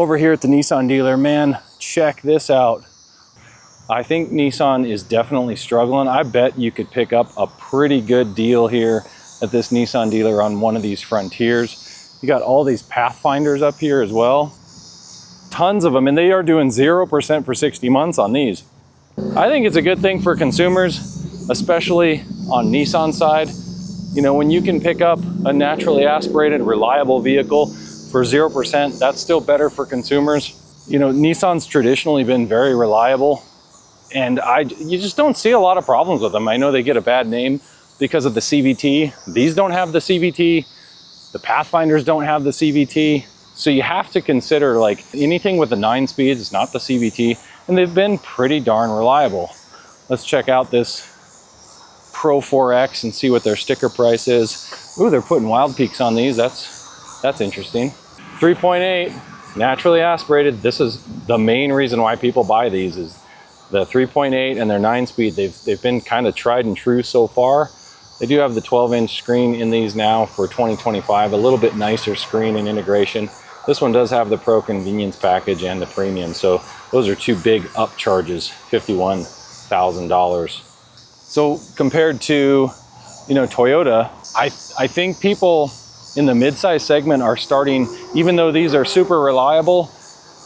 Over here at the Nissan dealer, man, check this out. I think Nissan is definitely struggling. I bet you could pick up a pretty good deal here at this Nissan dealer on one of these Frontiers. You got all these Pathfinders up here as well. Tons of them, and they are doing 0% for 60 months on these. I think it's a good thing for consumers, especially on Nissan side. You know, when you can pick up a naturally aspirated, reliable vehicle for 0%, that's still better for consumers. You know, Nissan's traditionally been very reliable, and you just don't see a lot of problems with them. I know they get a bad name because of the CVT. These don't have the CVT. The Pathfinders don't have the CVT. So you have to consider, like, anything with the 9 speeds is not the CVT, and they've been pretty darn reliable. Let's check out this Pro 4X and see what their sticker price is. Ooh, they're putting Wild Peaks on these. That's interesting. 3.8, naturally aspirated. This is the main reason why people buy these, is the 3.8 and their 9-speed. They've been kind of tried and true so far. They do have the 12-inch screen in these now for 2025, a little bit nicer screen and integration. This one does have the Pro Convenience Package and the Premium, so those are two big upcharges, $51,000. So compared to, you know, Toyota, I think people in the midsize segment are starting, even though these are super reliable,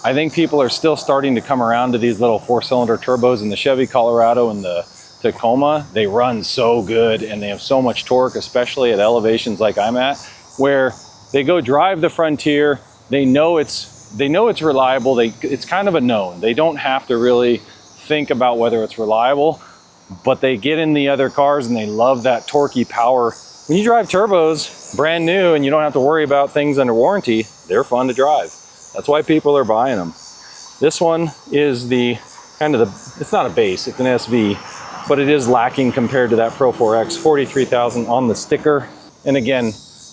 I think people are still starting to come around to these little 4-cylinder turbos in the Chevy Colorado and the Tacoma. They run so good and they have so much torque, especially at elevations like I'm at, where they go drive the Frontier. They know it's reliable. It's kind of a known. They don't have to really think about whether it's reliable, but they get in the other cars and they love that torquey power. When you drive turbos brand new and you don't have to worry about things under warranty, they're fun to drive. That's why people are buying them. This one is it's not a base, it's an SV, but it is lacking compared to that Pro 4X, 43,000 on the sticker. And again,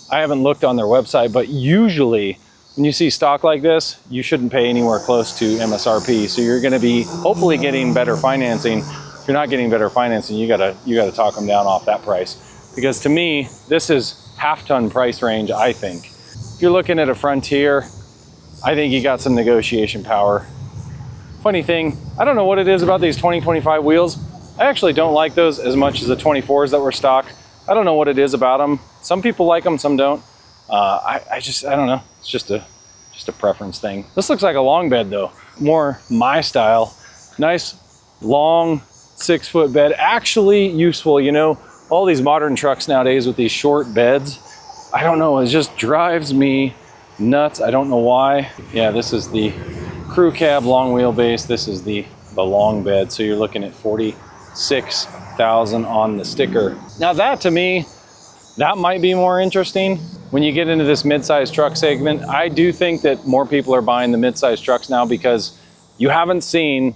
I haven't looked on their website, but usually when you see stock like this, you shouldn't pay anywhere close to MSRP. So you're gonna be hopefully getting better financing. If you're not getting better financing, you gotta talk them down off that price. Because to me, this is half-ton price range, I think. If you're looking at a Frontier, I think you got some negotiation power. Funny thing, I don't know what it is about these 2025 wheels. I actually don't like those as much as the 24s that were stock. I don't know what it is about them. Some people like them, some don't. I don't know. It's just a preference thing. This looks like a long bed though, more my style. Nice, long 6-foot bed, actually useful. You know, all these modern trucks nowadays with these short beds, I don't know, it just drives me nuts. I don't know why. Yeah, this is the crew cab long wheelbase. This is the long bed. So you're looking at 46,000 on the sticker. Now that, to me, that might be more interesting. When you get into this midsize truck segment, I do think that more people are buying the midsize trucks now because you haven't seen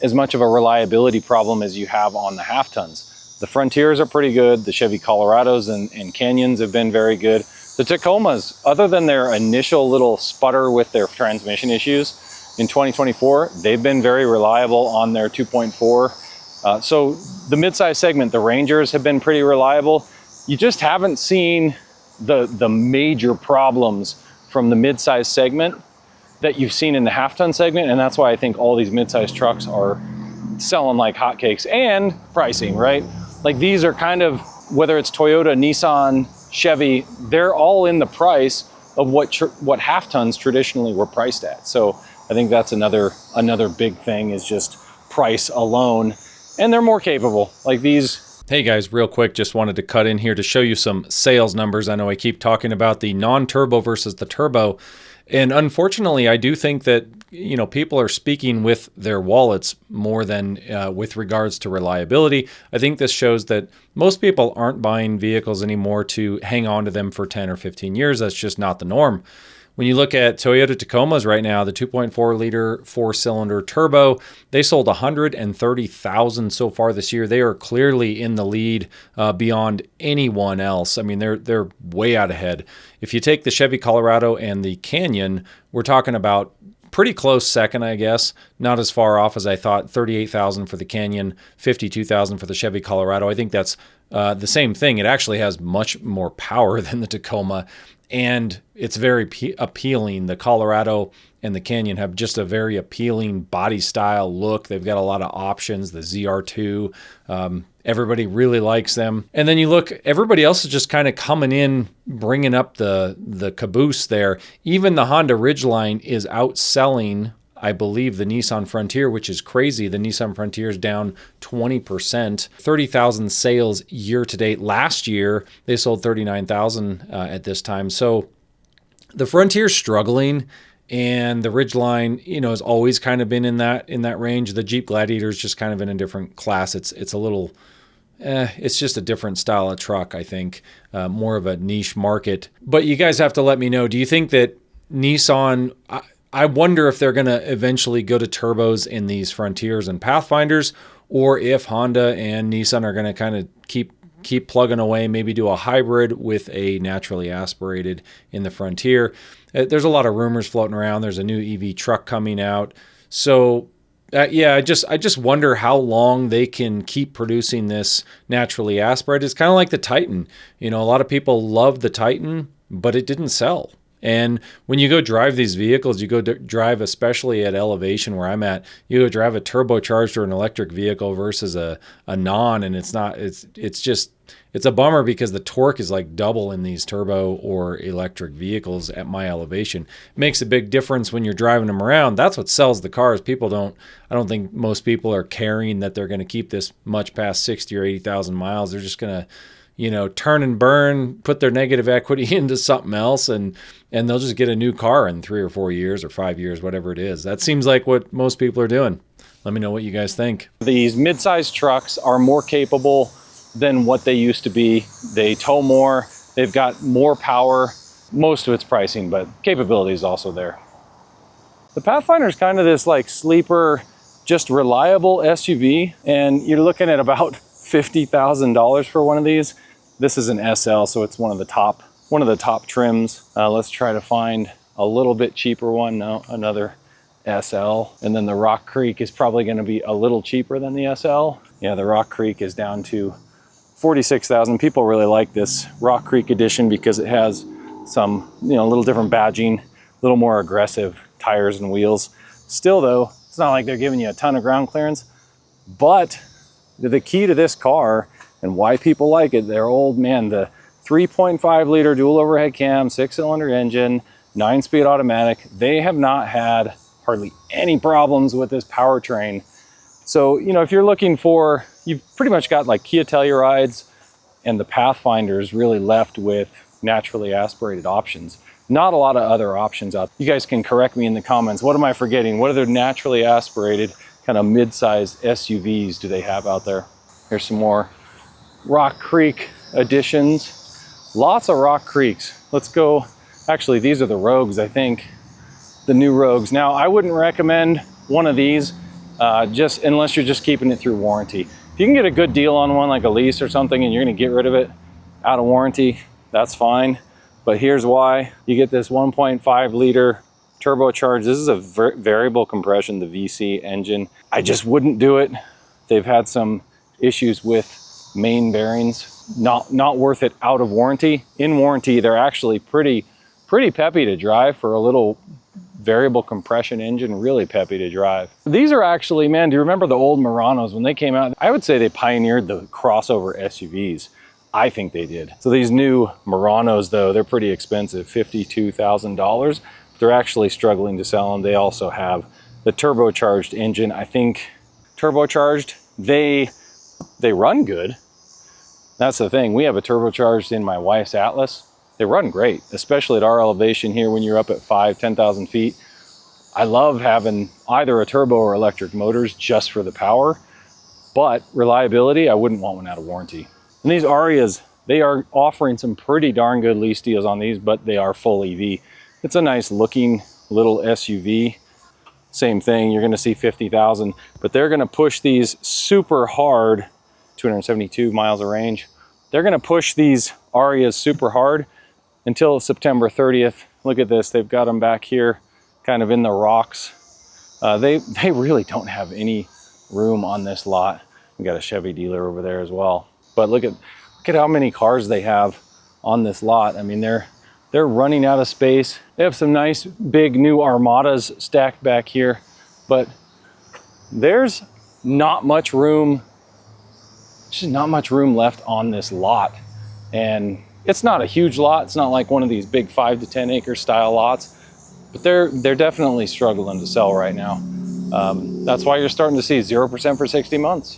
as much of a reliability problem as you have on the half tons. The Frontiers are pretty good. The Chevy Colorados and Canyons have been very good. The Tacomas, other than their initial little sputter with their transmission issues in 2024, they've been very reliable on their 2.4. So the midsize segment, the Rangers have been pretty reliable. You just haven't seen the major problems from the midsize segment that you've seen in the half-ton segment, and that's why I think all these midsize trucks are selling like hotcakes. And pricing, right? Like, these are kind of, whether it's Toyota, Nissan, Chevy, they're all in the price of what half tons traditionally were priced at. So I think that's another big thing, is just price alone. And they're more capable, like these. Hey guys, real quick, just wanted to cut in here to show you some sales numbers. I know I keep talking about the non-turbo versus the turbo, and unfortunately I do think that, you know, people are speaking with their wallets more than with regards to reliability. I think this shows that most people aren't buying vehicles anymore to hang on to them for 10 or 15 years. That's just not the norm. When you look at Toyota Tacomas right now, the 2.4 liter 4-cylinder turbo, they sold 130,000 so far this year. They are clearly in the lead beyond anyone else. I mean, they're way out ahead. If you take the Chevy Colorado and the Canyon, we're talking about pretty close second, I guess. Not as far off as I thought. 38,000 for the Canyon, 52,000 for the Chevy Colorado. I think that's the same thing. It actually has much more power than the Tacoma. and it's very appealing. The Colorado and the Canyon have just a very appealing body style look. They've got a lot of options. The ZR2, everybody really likes them. And then you look, everybody else is just kind of coming in, bringing up the caboose there. Even the Honda Ridgeline is outselling, I believe, the Nissan Frontier, which is crazy. The Nissan Frontier is down 20%, 30,000 sales year to date. Last year, they sold 39,000 at this time. So the Frontier's struggling, and the Ridgeline, you know, has always kind of been in that range. The Jeep Gladiator is just kind of in a different class. It's a little, it's just a different style of truck, I think, more of a niche market. But you guys have to let me know. Do you think that Nissan, I wonder if they're going to eventually go to turbos in these Frontiers and Pathfinders, or if Honda and Nissan are going to kind of keep plugging away, maybe do a hybrid with a naturally aspirated in the Frontier. There's a lot of rumors floating around. There's a new EV truck coming out. So yeah, I just wonder how long they can keep producing this naturally aspirated. It's kind of like the Titan. You know, a lot of people love the Titan, but it didn't sell. And when you go drive these vehicles, you go drive, especially at elevation where I'm at, you go drive a turbocharged or an electric vehicle versus a non, and it's a bummer because the torque is like double in these turbo or electric vehicles at my elevation. It makes a big difference when you're driving them around. That's what sells the cars. I don't think most people are caring that they're going to keep this much past 60 or 80,000 miles. They're just going to, you know, turn and burn, put their negative equity into something else, and they'll just get a new car in 3 or 4 years or 5 years, whatever it is. That seems like what most people are doing. Let me know what you guys think. These mid-size trucks are more capable than what they used to be. They tow more, they've got more power. Most of it's pricing, but capability is also there. The Pathfinder is kind of this like sleeper, just reliable SUV, and you're looking at about $50,000 for one of these. This is an SL, so it's one of the top trims. Let's try to find a little bit cheaper one. No, another SL. And then the Rock Creek is probably going to be a little cheaper than the SL. Yeah, the Rock Creek is down to 46,000. People really like this Rock Creek edition because it has some, you know, a little different badging, a little more aggressive tires and wheels. Still though, it's not like they're giving you a ton of ground clearance, but the key to this car and why people like it, they're old, man, the 3.5 liter dual overhead cam, 6-cylinder engine, 9-speed automatic, they have not had hardly any problems with this powertrain. So, you know, if you're looking for, you've pretty much got like Kia Tellurides and the Pathfinders really left with naturally aspirated options. Not a lot of other options out. You guys can correct me in the comments. What am I forgetting? What other naturally aspirated kind of mid-sized SUVs do they have out there? Here's some more Rock Creek additions. Lots of Rock Creeks. Let's go. Actually, these are the Rogues, I think. The new Rogues. Now, I wouldn't recommend one of these just unless you're just keeping it through warranty. If you can get a good deal on one, like a lease or something, and you're going to get rid of it out of warranty, that's fine. But here's why. You get this 1.5 liter turbocharged. This is a variable compression, the VC engine. I just wouldn't do it. They've had some issues with main bearings. Not worth it out of warranty. In warranty, they're actually pretty peppy to drive for a little variable compression engine, really peppy to drive. These are actually, man, do you remember the old Muranos when they came out? I would say they pioneered the crossover SUVs. I think they did. So these new Muranos though, they're pretty expensive, $52,000. They're actually struggling to sell them. They also have the turbocharged engine. I think turbocharged, they run good. That's the thing. We have a turbocharged in my wife's Atlas. They run great, especially at our elevation here when you're up at 10,000 feet. I love having either a turbo or electric motors just for the power, but reliability, I wouldn't want one out of warranty. And these Arias, they are offering some pretty darn good lease deals on these, but they are full EV. It's a nice looking little SUV. Same thing, you're gonna see 50,000, but they're gonna push these super hard, 272 miles of range. They're gonna push these Arias super hard until September 30th. Look at this, they've got them back here, kind of in the rocks. They really don't have any room on this lot. We got a Chevy dealer over there as well. But look at how many cars they have on this lot. I mean, they're They're running out of space. They have some nice big new Armadas stacked back here, but there's not much room. There's just not much room left on this lot. And it's not a huge lot. It's not like one of these big 5 to 10 acre style lots, but they're definitely struggling to sell right now. That's why you're starting to see 0% for 60 months.